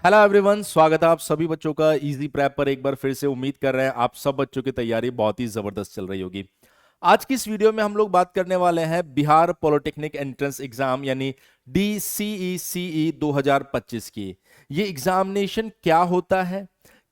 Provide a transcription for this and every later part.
Hello everyone, स्वागत है आप सभी बच्चों का इजी प्रेप पर। एक बार फिर से उम्मीद कर रहे हैं आप सब बच्चों की तैयारी बहुत ही जबरदस्त चल रही होगी। आज की इस वीडियो में हम लोग बात करने वाले हैं बिहार पॉलिटेक्निक एंट्रेंस एग्जाम यानी DCECE 2025 की। ये एग्जामिनेशन क्या होता है,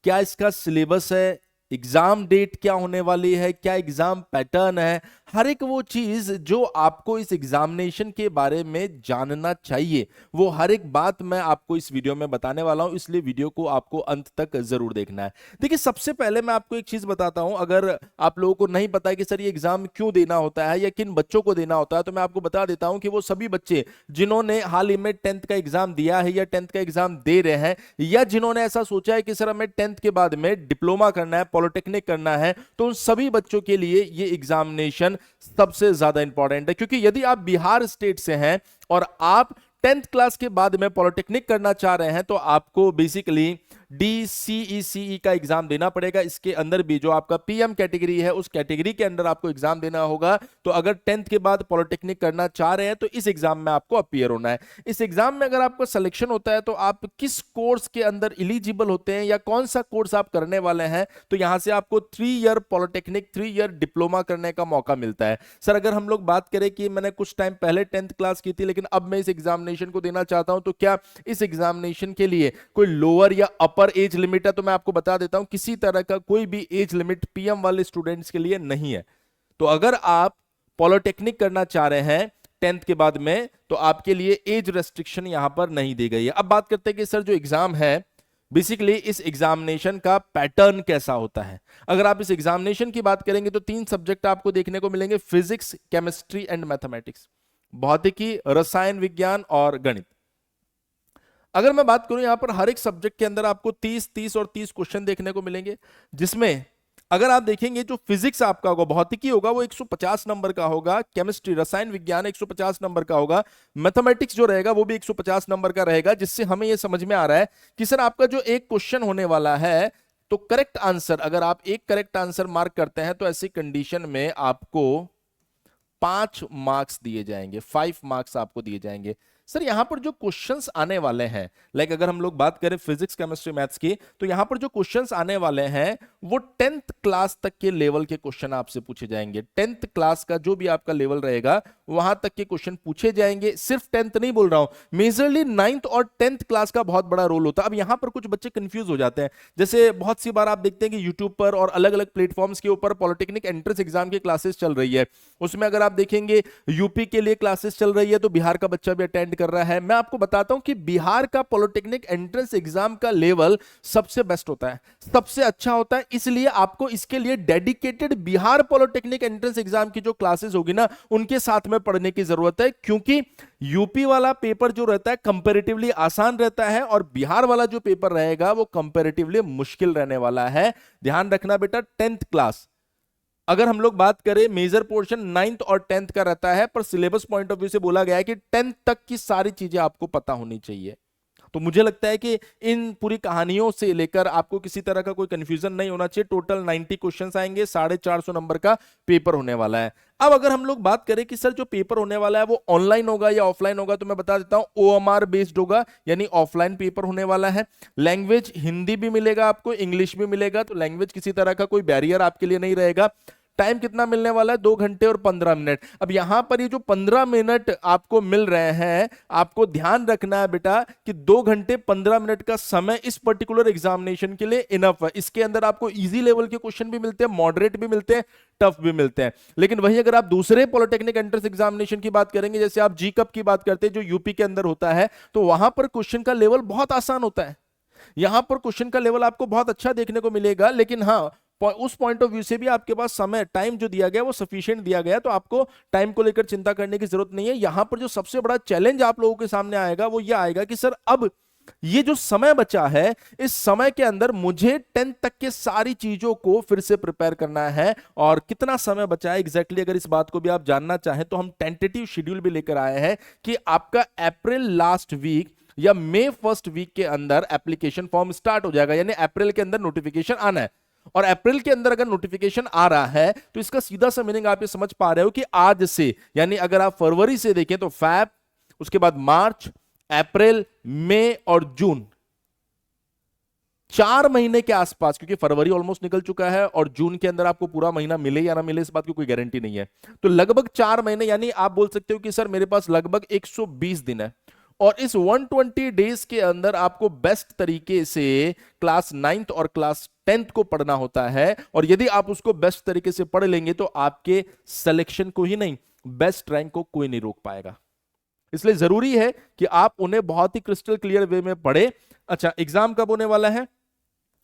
क्या इसका सिलेबस है, एग्जाम डेट क्या होने वाली है, क्या एग्जाम पैटर्न है, हर एक वो चीज जो आपको इस एग्जामिनेशन के बारे में जानना चाहिए, वो हर एक बात मैं आपको इस वीडियो में बताने वाला हूं। इसलिए वीडियो को आपको अंत तक जरूर देखना है। देखिए, सबसे पहले मैं आपको एक चीज बताता हूं। अगर आप लोगों को नहीं पता है कि सर ये एग्जाम क्यों देना होता है या किन बच्चों को देना होता है, तो मैं आपको बता देता हूं कि वो सभी बच्चे जिन्होंने हाल ही में 10th का एग्जाम दिया है या 10th का एग्जाम दे रहे हैं, या जिन्होंने ऐसा सोचा है कि सर हमें 10th के बाद में डिप्लोमा करना है, पॉलिटेक्निक करना है, तो उन सभी बच्चों के लिए ये एग्जामिनेशन सबसे ज्यादा इंपॉर्टेंट है। क्योंकि यदि आप बिहार स्टेट से हैं और आप 10th क्लास के बाद में पॉलिटेक्निक करना चाह रहे हैं, तो आपको बेसिकली DCECE का एग्जाम देना पड़ेगा। इसके अंदर भी जो आपका PM कैटेगरी है, उस कैटेगरी के अंदर आपको एग्जाम देना होगा। तो अगर 10th के बाद पॉलिटेक्निक करना चाह रहे हैं तो इस एग्जाम में आपको अपीयर होना है। इस एग्जाम में अगर आपका सिलेक्शन होता है तो आप किस कोर्स के अंदर इलिजिबल होते हैं या कौन सा कोर्स आप करने वाले हैं, तो यहां से आपको 3 ईयर पॉलिटेक्निक, 3 ईयर डिप्लोमा करने का मौका मिलता है। सर अगर हम लोग बात करें कि मैंने कुछ टाइम पहले 10th क्लास की थी लेकिन अब मैं इस एग्जामिनेशन को देना चाहता हूं, तो क्या इस एग्जामिनेशन के लिए कोई लोअर या अपर एज लिमिट है? तो मैं आपको बता देता हूं, किसी तरह का कोई भी एज लिमिट PM वाले स्टूडेंट्स के लिए नहीं है। तो अगर आप पॉलिटेक्निक करना चाह रहे हैं 10th के बाद में, तो आपके लिए एज रेस्ट्रिक्शन यहां पर नहीं दी गई है। अब बात करते हैं कि सर जो एग्जाम है, बेसिकली इस एग्जामिनेशन का पैटर्न कैसा होता है। अगर आप इस एग्जामिनेशन की बात करेंगे तो 3 सब्जेक्ट आपको देखने को मिलेंगे: फिजिक्स, केमिस्ट्री एंड मैथमेटिक्स, भौतिकी, रसायन विज्ञान और गणित। अगर मैं बात करूं, यहां पर हर एक सब्जेक्ट के अंदर आपको 30 30 और 30 क्वेश्चन देखने को मिलेंगे, जिसमें अगर आप देखेंगे जो फिजिक्स आपका होगा, भौतिकी होगा, वो 150 नंबर का होगा, केमिस्ट्री रसायन विज्ञान 150 नंबर का होगा, मैथमेटिक्स जो रहेगा वो भी 150 नंबर का रहेगा। जिससे हमें यह समझ में आ रहा है कि सर आपका जो एक क्वेश्चन होने वाला है, तो करेक्ट आंसर, अगर आप एक करेक्ट आंसर मार्क करते हैं तो ऐसी कंडीशन में आपको 5 मार्क्स दिए जाएंगे, 5 मार्क्स आपको दिए जाएंगे। सर यहां पर जो क्वेश्चंस आने वाले हैं, लाइक अगर हम लोग बात करें फिजिक्स, केमिस्ट्री, मैथ्स की, तो यहां पर जो क्वेश्चंस आने वाले हैं वो 10th क्लास तक के लेवल के क्वेश्चन आपसे पूछे जाएंगे। 10th क्लास का जो भी आपका लेवल रहेगा वहां तक के क्वेश्चन पूछे जाएंगे। सिर्फ 10th नहीं बोल रहा हूं, मेजरली 9th और 10th क्लास का बहुत बड़ा रोल होता है। अब यहां पर कुछ बच्चे कंफ्यूज हो जाते हैं। जैसे बहुत सी बार आप देखते हैं कि यूट्यूब पर और अलग अलग प्लेटफॉर्म्स के ऊपर पॉलिटेक्निक एंट्रेंस एग्जाम की क्लासेस चल रही है। उसमें अगर आप देखेंगे यूपी के लिए क्लासेस चल रही है, तो बिहार का बच्चा भी अटेंड कर रहा है। मैं आपको बताता हूं कि बिहार का पॉलिटेक्निक एंट्रेंस एग्जाम का लेवल सबसे बेस्ट होता है, सबसे अच्छा होता है। इसलिए आपको इसके लिए dedicated Bihar polytechnic entrance exam की जो क्लासेस होगी ना, उनके साथ में पढ़ने की जरूरत है। क्योंकि यूपी वाला पेपर जो रहता है कंपैरेटिवली आसान रहता है और बिहार वाला जो पेपर रहेगा वो कंपैरेटिवली मुश्किल रहने वाला है। ध्यान रखना बेटा, 10th क्लास, अगर हम लोग बात करें, मेजर पोर्शन 9th और 10th का रहता है, पर सिलेबस पॉइंट ऑफ व्यू से बोला गया है कि 10th तक की सारी चीजें आपको पता होनी चाहिए। तो मुझे लगता है कि इन पूरी कहानियों से लेकर आपको किसी तरह का कोई कंफ्यूजन नहीं होना चाहिए। टोटल 90 क्वेश्चंस आएंगे, 450 नंबर का पेपर होने वाला है। अब अगर हम लोग बात करें कि सर जो पेपर होने वाला है वो ऑनलाइन होगा या ऑफलाइन होगा, तो मैं बता देता हूं OMR बेस्ड होगा, यानी ऑफलाइन पेपर होने वाला है। लैंग्वेज हिंदी भी मिलेगा आपको, इंग्लिश भी मिलेगा, तो लैंग्वेज किसी तरह का कोई बैरियर आपके लिए नहीं रहेगा। टाइम कितना मिलने वाला है? 2 घंटे और 15 मिनट। अब यहां पर ये जो 15 मिनट आपको मिल रहे हैं, आपको ध्यान रखना है बेटा कि 2 घंटे 15 मिनट का समय इस पर्टिकुलर एग्जामिनेशन के लिए इनफ है। इसके अंदर आपको इजी लेवल के क्वेश्चन भी मिलते हैं, मॉडरेट भी मिलते हैं, टफ भी मिलते हैं। लेकिन वही अगर आप दूसरे पॉलिटेक्निक एंट्रेंस एग्जामिनेशन की बात करेंगे, जैसे आप GCUP की बात करते हैं जो यूपी के अंदर होता है, तो वहां पर क्वेश्चन का लेवल बहुत आसान होता है। यहां पर क्वेश्चन का लेवल आपको बहुत अच्छा देखने को मिलेगा। लेकिन हाँ, उस पॉइंट ऑफ व्यू से भी आपके पास समय, टाइम जो दिया गया वो सफिशिएंट दिया गया, तो आपको टाइम को लेकर चिंता करने की जरूरत नहीं है। यहां पर जो सबसे बड़ा चैलेंज आप लोगों के सामने आएगा वो ये आएगा कि सर अब ये जो समय बचा है, इस समय के अंदर मुझे 10th तक के सारी चीजों को फिर से प्रिपेयर करना है। और कितना समय बचा है एग्जैक्टली अगर इस बात को भी आप जानना चाहें, तो हम टेंटेटिव शेड्यूल भी लेकर आए हैं कि आपका अप्रैल लास्ट वीक या मई फर्स्ट वीक के अंदर एप्लीकेशन फॉर्म स्टार्ट हो जाएगा, यानी अप्रैल के अंदर नोटिफिकेशन आना है। और अप्रैल के अंदर अगर नोटिफिकेशन आ रहा है, तो इसका सीधा सा मीनिंग आप ये समझ पा रहे हो कि आज से, यानी अगर आप फरवरी से देखें तो फैब, उसके बाद मार्च, अप्रैल, मई और जून, 4 महीने के आसपास, क्योंकि फरवरी ऑलमोस्ट निकल चुका है और जून के अंदर आपको पूरा महीना मिले या ना मिले इस बात की कोई गारंटी नहीं है, तो लगभग 4 महीने, यानी आप बोल सकते हो कि सर मेरे पास लगभग 120 दिन है, और इस 120 डेज के अंदर आपको बेस्ट तरीके से क्लास 9th और क्लास 10th को पढ़ना होता है, और यदि आप उसको बेस्ट तरीके से पढ़ लेंगे तो आपके सिलेक्शन को ही नहीं, बेस्ट रैंक को कोई नहीं रोक पाएगा। इसलिए जरूरी है कि आप उन्हें बहुत ही क्रिस्टल क्लियर वे में पढ़े। अच्छा, एग्जाम कब होने वाला है?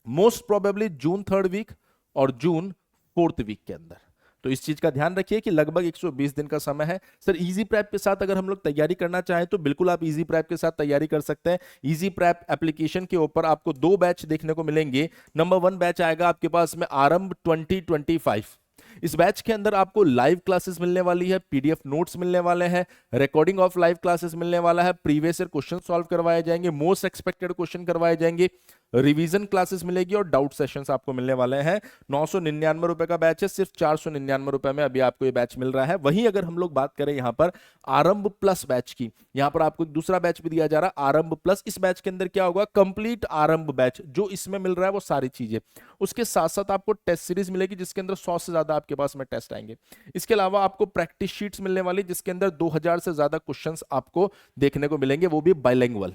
मोस्ट प्रोबेबली जून 3rd वीक और जून 4th वीक के अंदर। तो इस चीज का ध्यान रखिए कि लगभग 120 दिन का समय है। सर इजी प्रेप के साथ अगर हम लोग तैयारी करना चाहें तो बिल्कुल आप इजी प्रेप के साथ तैयारी कर सकते हैं। इजी प्रेप एप्लीकेशन के ऊपर आपको 2 बैच देखने को मिलेंगे। नंबर 1 बैच आएगा आपके पास में आरंभ 2025। इस बैच के अंदर आपको लाइव क्लासेस मिलने वाली है, पीडीएफ नोट्स मिलने वाले हैं, रिकॉर्डिंग ऑफ लाइव क्लासेस मिलने वाला है, प्रीवियस ईयर क्वेश्चन सॉल्व करवाए जाएंगे, मोस्ट एक्सपेक्टेड क्वेश्चन करवाए जाएंगे, रिवीजन क्लासेस मिलेगी और डाउट सेशंस आपको मिलने वाले हैं। 999 रुपए का बैच है, सिर्फ 499 रुपए में अभी आपको ये बैच मिल रहा है। वहीं अगर हम लोग बात करें यहाँ पर आरंभ प्लस बैच की, यहाँ पर आपको दूसरा बैच भी दिया जा रहा है आरंभ प्लस। इस बैच के अंदर क्या होगा? कंप्लीट आरंभ बैच, जो इसमें मिल रहा है वो सारी चीजें, उसके साथ साथ आपको टेस्ट सीरीज मिलेगी जिसके अंदर 100 से ज्यादा आपके पास में टेस्ट आएंगे। इसके अलावा आपको प्रैक्टिस शीट्स मिलने वाली जिसके अंदर 2000 से ज्यादा क्वेश्चंस आपको देखने को मिलेंगे, वो भी बाइलिंगुअल।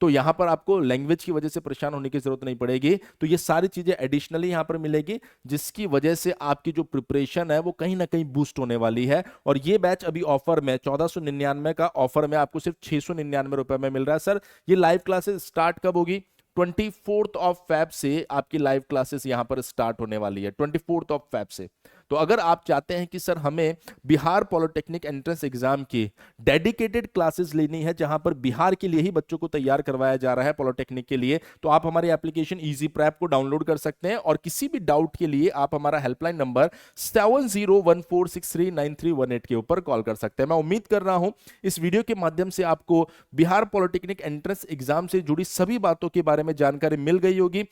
तो यहां पर आपको लैंग्वेज की वजह से परेशान होने की जरूरत नहीं पड़ेगी। तो ये सारी चीजें एडिशनली यहां पर मिलेगी जिसकी वजह से आपकी जो प्रिपरेशन है वो कहीं ना कहीं बूस्ट होने वाली है। और ये बैच अभी ऑफर में 1499 का ऑफर में आपको सिर्फ 699 रुपए में मिल रहा है। सर ये लाइव क्लासेस स्टार्ट कब होगी? 24th ऑफ फेब से आपकी लाइव क्लासेस यहां पर स्टार्ट होने वाली है, 24th ऑफ फेब से। तो अगर आप चाहते हैं कि सर हमें बिहार पॉलिटेक्निक एंट्रेंस एग्जाम की डेडिकेटेड क्लासेस लेनी है जहां पर बिहार के लिए ही बच्चों को तैयार करवाया जा रहा है पॉलिटेक्निक के लिए, तो आप हमारी एप्लीकेशन इजी प्रेप को डाउनलोड कर सकते हैं। और किसी भी डाउट के लिए आप हमारा हेल्पलाइन नंबर 7014639318 के ऊपर कॉल कर सकते हैं। मैं उम्मीद कर रहा हूं इस वीडियो के माध्यम से आपको बिहार पॉलिटेक्निक एंट्रेंस एग्जाम से जुड़ी सभी बातों के बारे में जानकारी मिल गई होगी।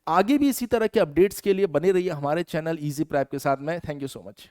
आगे भी इसी तरह के अपडेट्स के लिए बने रहिए हमारे चैनल इजी प्रेप के साथ में। Thank you so much.